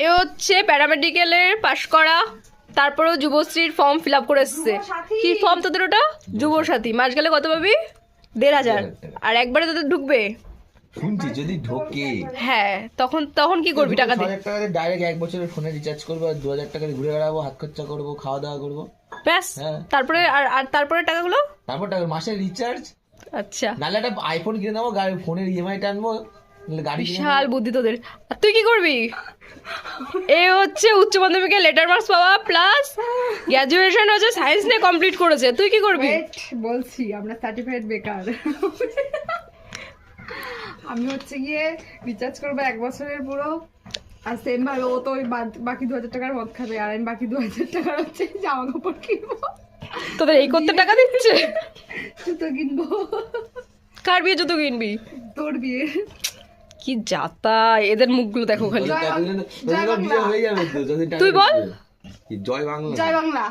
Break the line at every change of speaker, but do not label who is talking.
এ হচ্ছে প্যারামেডিক্যালের পাশ করা, তারপরেও যুবশ্রীর ফর্ম ফিল আপ করে এসছে। কি ফর্ম তোদের ওটা? যুবসাথী। মাস গেলে কত পাবি? 1,500। আর একবারে তোদের ঢুকবে?
শুনছি যদি ঢোকে।
হ্যাঁ, তখন তখন কি করবি টাকা দিয়ে?
1,000 টাকা দিয়ে ডাইরেক্ট 1 বছরের ফোনে রিচার্জ করবো, আর 2,000 টাকা দিয়ে ঘুরে বেড়াবো, হাত খরচা করবো, খাওয়া দাওয়া করবো।
ব্যাস।
হ্যাঁ।
তারপরে আর তারপরে টাকাগুলো?
তারপর টাকা মাসের রিচার্জ,
আচ্ছা,
নাহলে একটা আইফোন কিনে নেবো, ফোনের ইএমআই টানবো, নাহলে গাড়ি কিনে
বিশাল বুদ্ধি তোদের। আর তুই কি করবি? এ হচ্ছে উচ্চ মাধ্যমিকে লেটার মার্কস পাওয়া প্লাস গ্র্যাজুয়েশন হচ্ছে সায়েন্স নিয়ে কমপ্লিট করেছে। তুই কি করবি?
বলছি আমরা সার্টিফাইড বেকার। আমি হচ্ছে গিয়ে রিচার্জ করবো 1 বছরের পুরো, আর সেম ভাবে ও তো ওই বাকি 2,000 টাকার মদ খাবে, আর আমি বাকি 2,000 টাকার হচ্ছে জামা কাপড় কিনবো।
তোদের এই করতে টাকা দিচ্ছে?
জুতো কিনবো।
কার বিয়ে জুতো কিনবি?
তোর বিয়ে।
কি যাতা, এদের মুখগুলো দেখো খালি।
বিয়ে হয়ে যাবে তো যদি টাকা
তুই বল।
দিতে। কি জয় বাংলা।
জয় বাংলা।